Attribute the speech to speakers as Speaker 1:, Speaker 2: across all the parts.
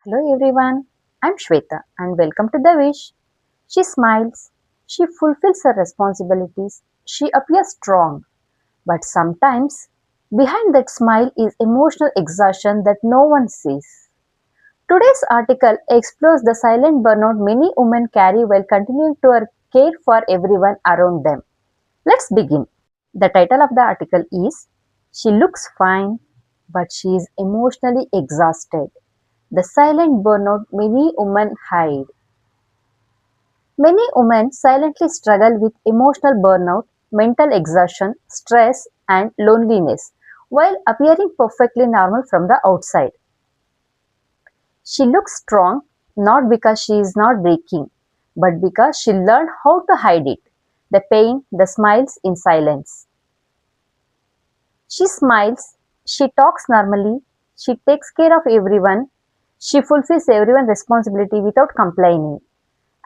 Speaker 1: Hello everyone, I'm Shweta and welcome to Dhavish. She smiles, she fulfills her responsibilities, she appears strong, but sometimes behind that smile is emotional exhaustion that no one sees. Today's article explores the silent burnout many women carry while continuing to care for everyone around them. Let's begin. The title of the article is She Looks Fine, but She is Emotionally Exhausted. The silent burnout many women hide. Many women silently struggle with emotional burnout, mental exhaustion, stress, and loneliness while appearing perfectly normal from the outside. She looks strong not because she is not breaking, but because she learned how to hide it the pain, the smiles in silence. She smiles, she talks normally, she takes care of everyone, she fulfills everyone's responsibility without complaining.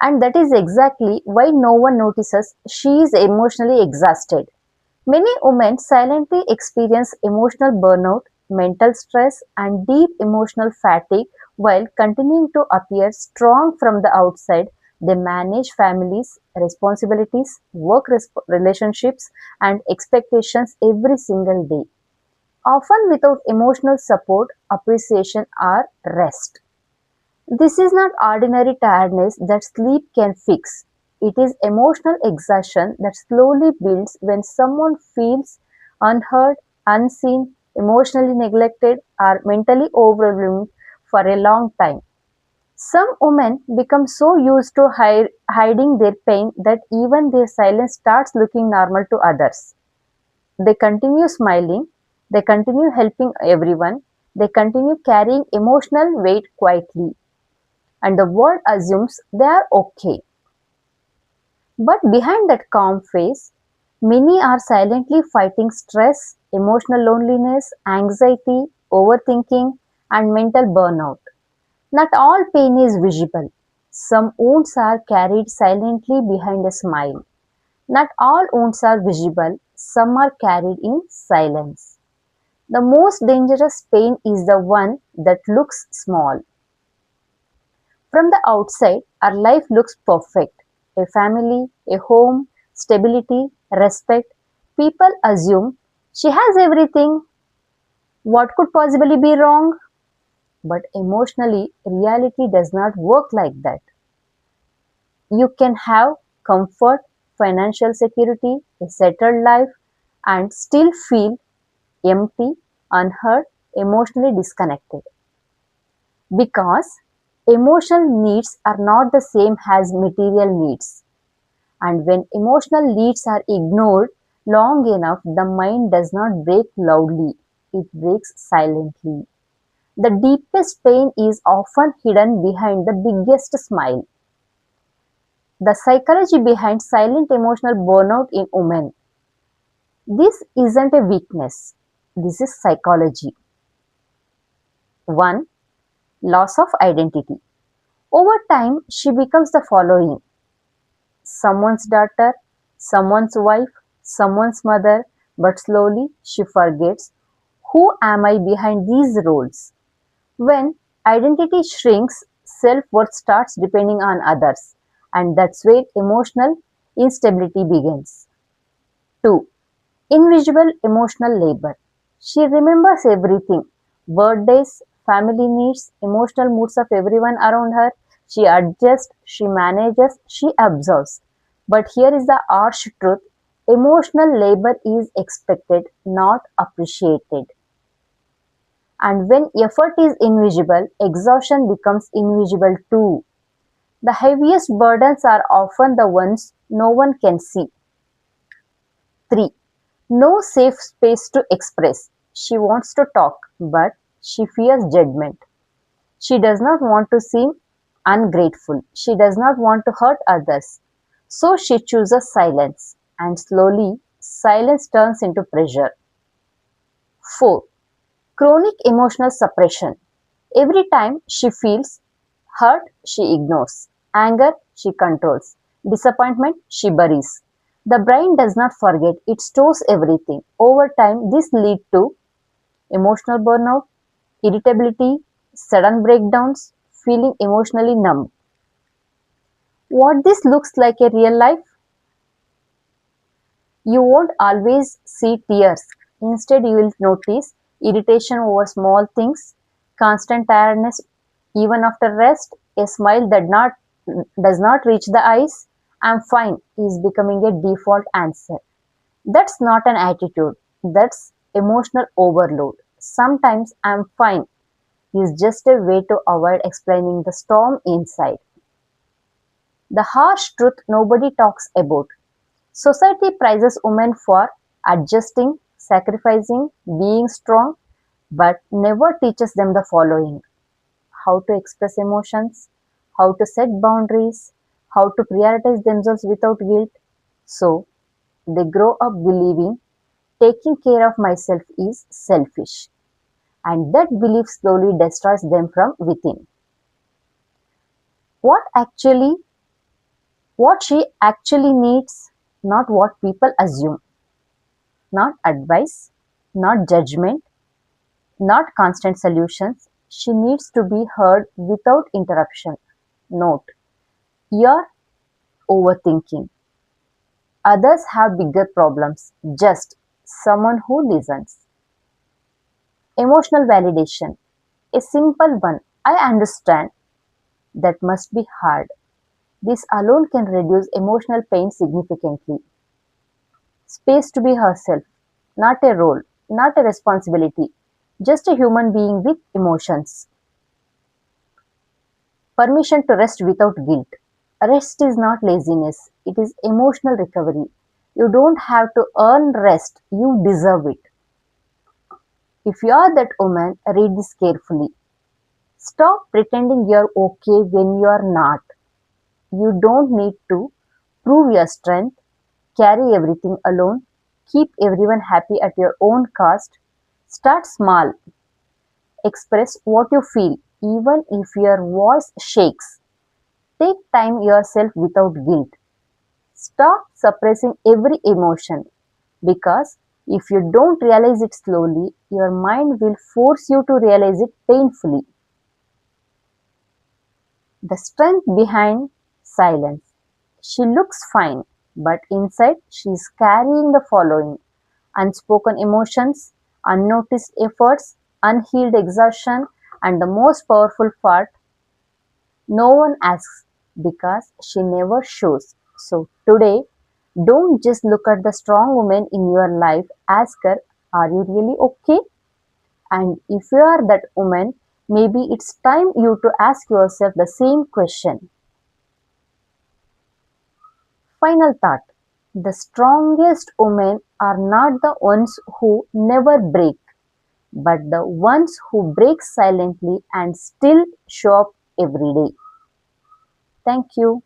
Speaker 1: And that is exactly why no one notices she is emotionally exhausted. Many women silently experience emotional burnout, mental stress, and deep emotional fatigue while continuing to appear strong from the outside. They manage families, responsibilities, relationships, and expectations every single day, often without emotional support, appreciation, or rest. This is not ordinary tiredness that sleep can fix. It is emotional exhaustion that slowly builds when someone feels unheard, unseen, emotionally neglected, or mentally overwhelmed for a long time. Some women become so used to hiding their pain that even their silence starts looking normal to others. They continue smiling, they continue helping everyone, they continue carrying emotional weight quietly and the world assumes they are okay. But behind that calm face, many are silently fighting stress, emotional loneliness, anxiety, overthinking, and mental burnout. Not all pain is visible. Some wounds are carried silently behind a smile. Not all wounds are visible, some are carried in silence. The most dangerous pain is the one that looks small. From the outside, our life looks perfect. A family, a home, stability, respect. People assume she has everything. What could possibly be wrong? But emotionally, reality does not work like that. You can have comfort, financial security, a settled life, and still feel empty, unheard, emotionally disconnected. Because emotional needs are not the same as material needs. And when emotional needs are ignored long enough, the mind does not break loudly, it breaks silently. The deepest pain is often hidden behind the biggest smile. The psychology behind silent emotional burnout in women. This isn't a weakness, this is psychology. 1. Loss of identity. Over time, she becomes the following: someone's daughter, someone's wife, someone's mother, but slowly she forgets who am I behind these roles. When identity shrinks, self worth starts depending on others, and that's where emotional instability begins. 2. Invisible emotional labor. She remembers everything: birthdays, family needs, emotional moods of everyone around her. She adjusts, she manages, she absorbs. But here is the harsh truth: emotional labor is expected, not appreciated. And when effort is invisible, exhaustion becomes invisible too. The heaviest burdens are often the ones no one can see. 3. No safe space to express. She wants to talk, but she fears judgment. She does not want to seem ungrateful. She does not want to hurt others. So she chooses silence, and slowly, silence turns into pressure. 4. Chronic emotional suppression. Every time she feels hurt, she ignores. Anger, she controls. Disappointment, she buries. The brain does not forget, it stores everything. Over time, this leads to emotional burnout, irritability, sudden breakdowns, feeling emotionally numb. What this looks like a real life? You won't always see tears. Instead, you will notice irritation over small things, constant tiredness even after rest, a smile that does not reach the eyes. I'm fine is becoming a default answer. That's not an attitude, that's emotional overload. Sometimes I'm fine is just a way to avoid explaining the storm inside. The harsh truth nobody talks about. Society prizes women for adjusting, sacrificing, being strong, but never teaches them the following: how to express emotions, how to set boundaries, how to prioritize themselves without guilt. So they grow up believing taking care of myself is selfish, and that belief slowly destroys them from within. What actually, what she actually needs, not what people assume, not advice, not judgment, not constant solutions. She needs to be heard without interruption. Note, you're overthinking. Others have bigger problems. Just someone who listens. Emotional validation. A simple one. I understand. That must be hard. This alone can reduce emotional pain significantly. Space to be herself. Not a role, not a responsibility. Just a human being with emotions. Permission to rest without guilt. Rest is not laziness, it is emotional recovery. You don't have to earn rest, you deserve it. If you are that woman, read this carefully. Stop pretending you're okay when you are not. You don't need to prove your strength, carry everything alone, keep everyone happy at your own cost. Start small, express what you feel, even if your voice shakes. Take time yourself without guilt. Stop suppressing every emotion because if you don't realize it slowly, your mind will force you to realize it painfully. The strength behind silence. She looks fine, but inside she is carrying the following: unspoken emotions, unnoticed efforts, unhealed exhaustion, and the most powerful part, no one asks because she never shows. So today, don't just look at the strong woman in your life, ask her, are you really okay? And if you are that woman, maybe it's time you to ask yourself the same question. Final thought. The strongest women are not the ones who never break, but the ones who break silently and still show up every day. Thank you.